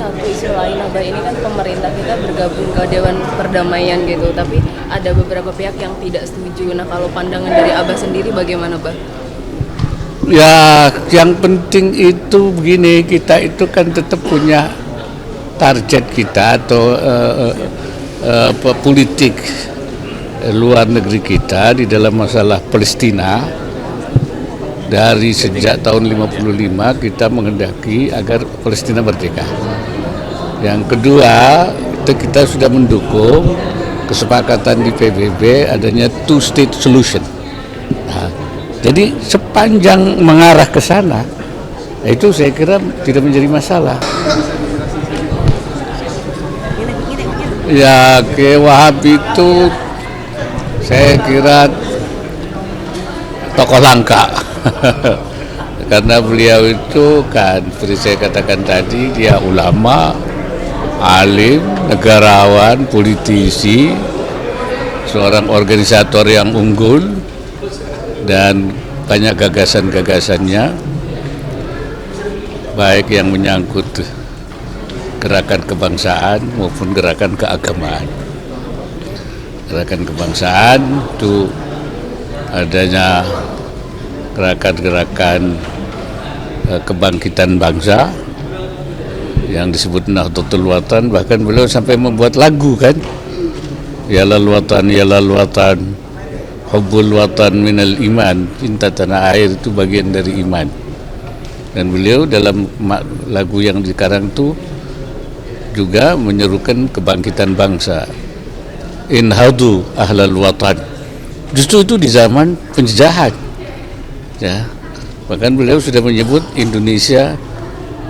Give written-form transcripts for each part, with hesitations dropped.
satu isu lain, Abah, ini kan pemerintah kita bergabung ke Dewan Perdamaian gitu, tapi ada beberapa pihak yang tidak setuju. Nah, kalau pandangan dari Abah sendiri bagaimana, Bah? Ya, yang penting itu begini, kita itu kan tetap punya target kita atau politik luar negeri kita di dalam masalah Palestina. Dari sejak tahun 55 kita menghendaki agar Palestina merdeka. Yang kedua, itu kita sudah mendukung kesepakatan di PBB adanya two-state solution. Nah, jadi sepanjang mengarah ke sana, itu saya kira tidak menjadi masalah. Ya, ke Wahabi itu saya kira tokoh langka. Karena beliau itu kan seperti saya katakan tadi, dia ulama, alim, negarawan, politisi, seorang organisator yang unggul, dan banyak gagasan-gagasannya, baik yang menyangkut gerakan kebangsaan maupun gerakan keagamaan. Gerakan kebangsaan itu adanya gerakan-gerakan kebangkitan bangsa yang disebut Nahdlatul Watan, bahkan beliau sampai membuat lagu kan, ya lal watan hubbul watan minal iman, cinta tanah air itu bagian dari iman. Dan beliau dalam lagu yang dikarang itu juga menyerukan kebangkitan bangsa, inhadu ahlal watan. Justru itu di zaman penjajahan, ya, bahkan beliau sudah menyebut Indonesia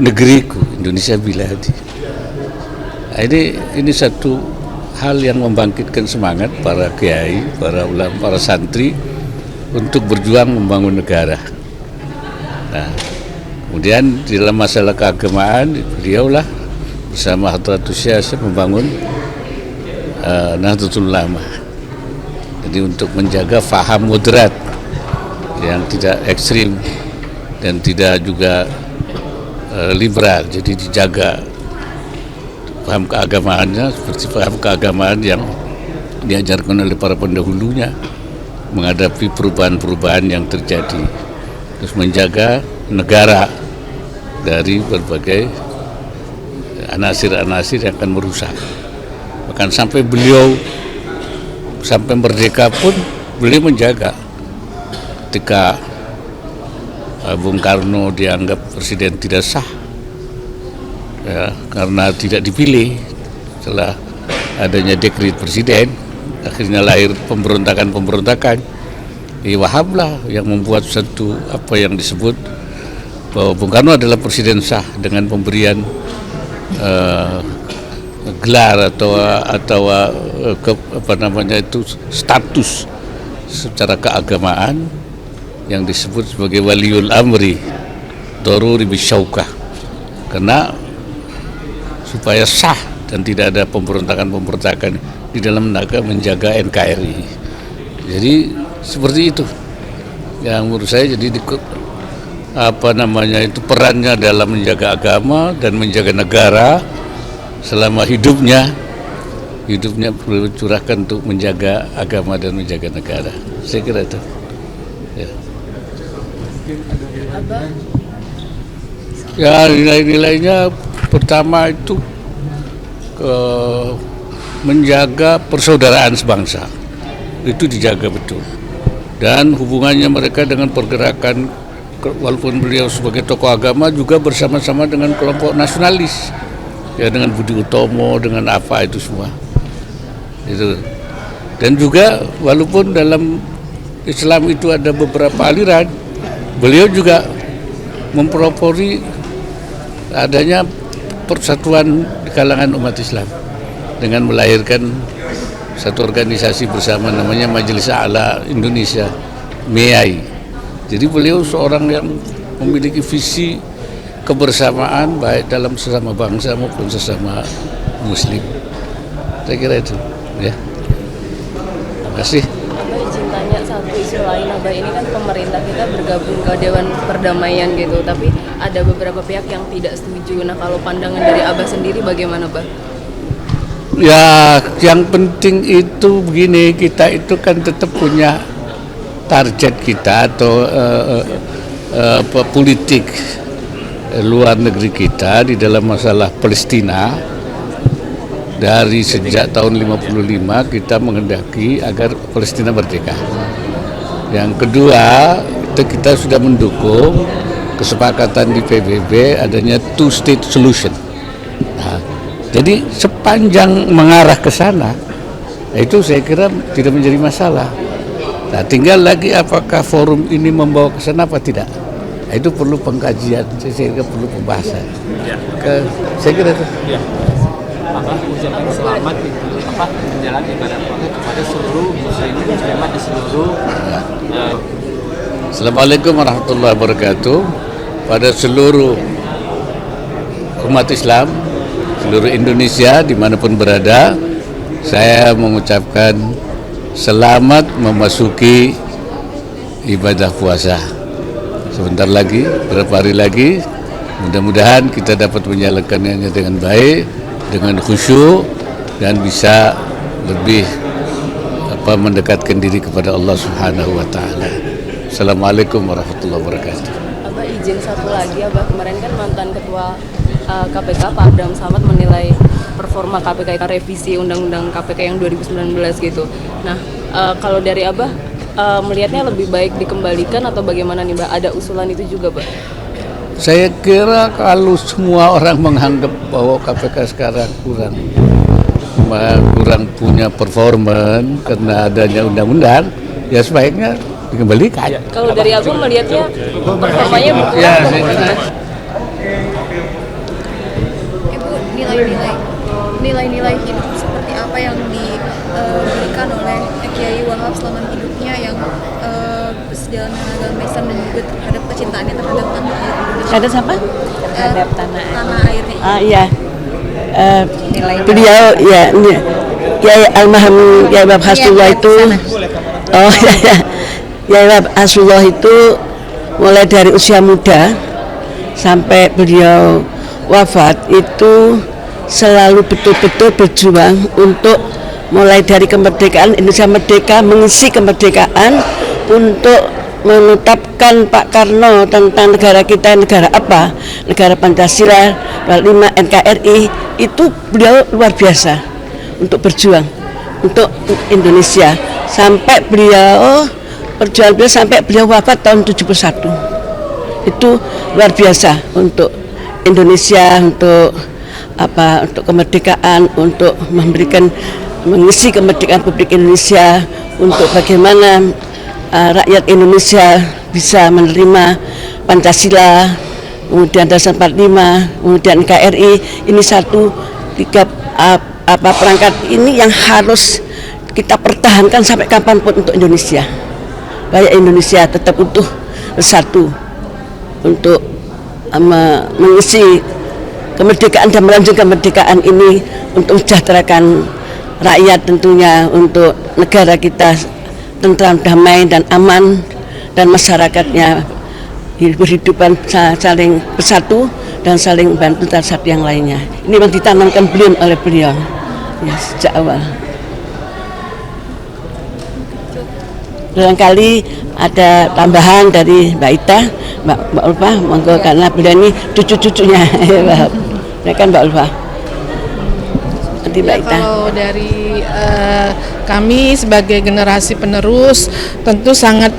negeriku, Indonesia biladi. Nah, ini satu hal yang membangkitkan semangat para kiai, para ulama, para santri untuk berjuang membangun negara. Nah, kemudian di dalam masalah keagamaan, beliaulah bersama Hadratus Syekh membangun Nahdlatul Ulama. Jadi untuk menjaga faham moderat yang tidak ekstrim dan tidak juga liberal, jadi dijaga paham keagamaannya seperti paham keagamaan yang diajarkan oleh para pendahulunya menghadapi perubahan-perubahan yang terjadi, terus menjaga negara dari berbagai anasir-anasir yang akan merusak. Bahkan sampai beliau sampai merdeka pun beliau menjaga. Ketika Bung Karno dianggap presiden tidak sah, ya, karena tidak dipilih setelah adanya dekret presiden, akhirnya lahir pemberontakan. Wahab lah yang membuat satu apa yang disebut bahwa Bung Karno adalah presiden sah dengan pemberian gelar atau status secara keagamaan yang disebut sebagai waliul amri daruri bisyaukah, karena supaya sah dan tidak ada pemberontakan di dalam rangka menjaga NKRI. Jadi seperti itu yang menurut saya jadi perannya dalam menjaga agama dan menjaga negara selama hidupnya perlu curahkan untuk menjaga agama dan menjaga negara. Saya kira itu. Ya. Ya, nilai-nilainya pertama itu menjaga persaudaraan sebangsa, itu dijaga betul, dan hubungannya mereka dengan pergerakan, walaupun beliau sebagai tokoh agama juga bersama-sama dengan kelompok nasionalis, ya, dengan Budi Utomo, dengan apa itu semua itu. Dan juga walaupun dalam Islam itu ada beberapa aliran, beliau juga mempelopori adanya persatuan di kalangan umat Islam dengan melahirkan satu organisasi bersama namanya Majelis A'la Indonesia, MEAI. Jadi beliau seorang yang memiliki visi kebersamaan baik dalam sesama bangsa maupun sesama muslim. Saya kira itu, ya. Terima kasih. Abah izin tanya satu isu sisi lain Abah, ini kan pemerintah kita bergabung ke Dewan Perdamaian gitu, tapi ada beberapa pihak yang tidak setuju. Nah kalau pandangan dari Abah sendiri bagaimana Bah? Ya, yang penting itu begini, kita itu kan tetap punya target kita atau politik luar negeri kita di dalam masalah Palestina. Dari sejak tahun 55 kita menghendaki agar Palestina merdeka. Yang kedua, kita sudah mendukung kesepakatan di PBB adanya two-state solution. Nah, jadi sepanjang mengarah ke sana, itu saya kira tidak menjadi masalah. Nah, tinggal lagi apakah forum ini membawa ke sana apa tidak. Nah, itu perlu pengkajian, saya kira perlu pembahasan. Saya kira itu. Ya. Ucapan selamat itu menjalankan ibadah puasa kepada seluruh muslimin muslimat di seluruh. Assalamualaikum warahmatullahi wabarakatuh. Pada seluruh umat Islam, seluruh Indonesia dimanapun berada, saya mengucapkan selamat memasuki ibadah puasa. Sebentar lagi, beberapa hari lagi, mudah-mudahan kita dapat menjalankannya dengan baik, dengan khusyuk, dan bisa lebih mendekatkan diri kepada Allah Subhanahu wa taala. Assalamualaikum warahmatullahi wabarakatuh. Abah izin satu lagi, Abah kemarin kan mantan ketua KPK Pak Abdam Samad menilai performa KPK revisi undang-undang KPK yang 2019 gitu. Nah, kalau dari Abah melihatnya lebih baik dikembalikan atau bagaimana nih, Mbak? Ada usulan itu juga, Mbak? Saya kira kalau semua orang menganggap bahwa KPK sekarang kurang punya performa karena adanya undang-undang, ya sebaiknya dikembalikan. Kalau dari Abang melihatnya performanya berkurang. Ya, saya kira. Ibu, nilai-nilai hidup seperti apa yang diberikan oleh Kiai Wahab selama hidupnya yang sejalan dengan agama Islam dan juga terhadap kecintaannya terhadap tanah air Indonesia. Terhadap siapa? Terhadap tanah airnya. Iya. Beliau ya Kiai Almarhum Kiai Wahab Hasbullah itu. Oh ya. Kiai Wahab Hasbullah itu mulai dari usia muda sampai beliau wafat itu selalu betul-betul berjuang untuk mulai dari kemerdekaan Indonesia merdeka, mengisi kemerdekaan untuk menetapkan Pak Karno tentang negara kita, negara apa, negara Pancasila, 5 NKRI, itu beliau luar biasa untuk berjuang untuk Indonesia sampai beliau perjuangan beliau sampai beliau wafat tahun 71. Itu luar biasa untuk Indonesia, untuk kemerdekaan, untuk mengisi kemerdekaan Republik Indonesia, untuk bagaimana rakyat Indonesia bisa menerima Pancasila, kemudian Dasar 45, kemudian NKRI. Ini tiga perangkat ini yang harus kita pertahankan sampai kapanpun untuk Indonesia. Supaya Indonesia tetap utuh, bersatu untuk mengisi kemerdekaan dan melanjutkan kemerdekaan ini untuk mensejahterakan rakyat, tentunya untuk negara kita tentram, damai dan aman, dan masyarakatnya berhidupan saling bersatu dan saling bantu satu yang lainnya. Ini yang ditanamkan oleh beliau ya, sejak awal. Barangkali ada tambahan dari Mbak Ita, Mbak Ulfa, monggo, karena beliau ini cucu-cucunya ya kan Mbak Ulfa. Nanti Mbak Ita. Kalau dari kami sebagai generasi penerus, tentu sangat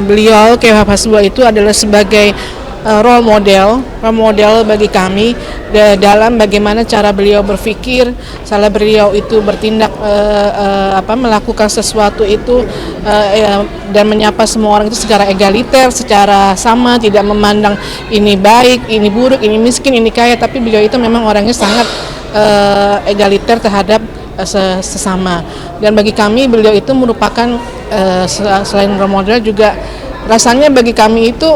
beliau Kiai Wahab Hasbullah itu adalah sebagai role model bagi kami dalam bagaimana cara beliau berpikir, salah beliau itu bertindak melakukan sesuatu itu dan menyapa semua orang itu secara egaliter, secara sama, tidak memandang ini baik, ini buruk, ini miskin, ini kaya, tapi beliau itu memang orangnya sangat egaliter terhadap sesama. Dan bagi kami beliau itu merupakan selain role model juga rasanya bagi kami itu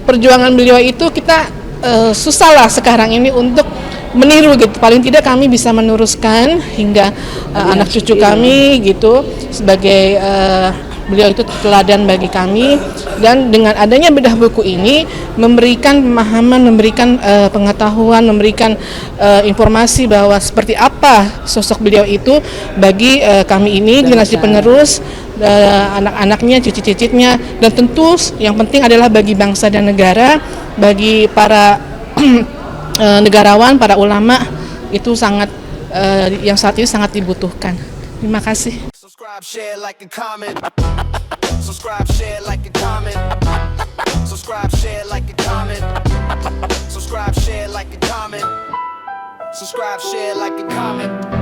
perjuangan beliau itu kita susah lah sekarang ini untuk meniru gitu. Paling tidak kami bisa meneruskan hingga anak cucu kami gitu sebagai Beliau itu teladan bagi kami, dan dengan adanya bedah buku ini memberikan pemahaman, memberikan pengetahuan, memberikan informasi bahwa seperti apa sosok beliau itu bagi kami ini generasi penerus, anak-anaknya, cicit-cicitnya, dan tentu yang penting adalah bagi bangsa dan negara, bagi para negarawan, para ulama, itu sangat yang saat ini sangat dibutuhkan. Terima kasih. Subscribe, share, like, and comment. Subscribe, share, like, and comment. Subscribe, share, like, and comment. Subscribe, share, like, and comment. Subscribe, share, like, and comment.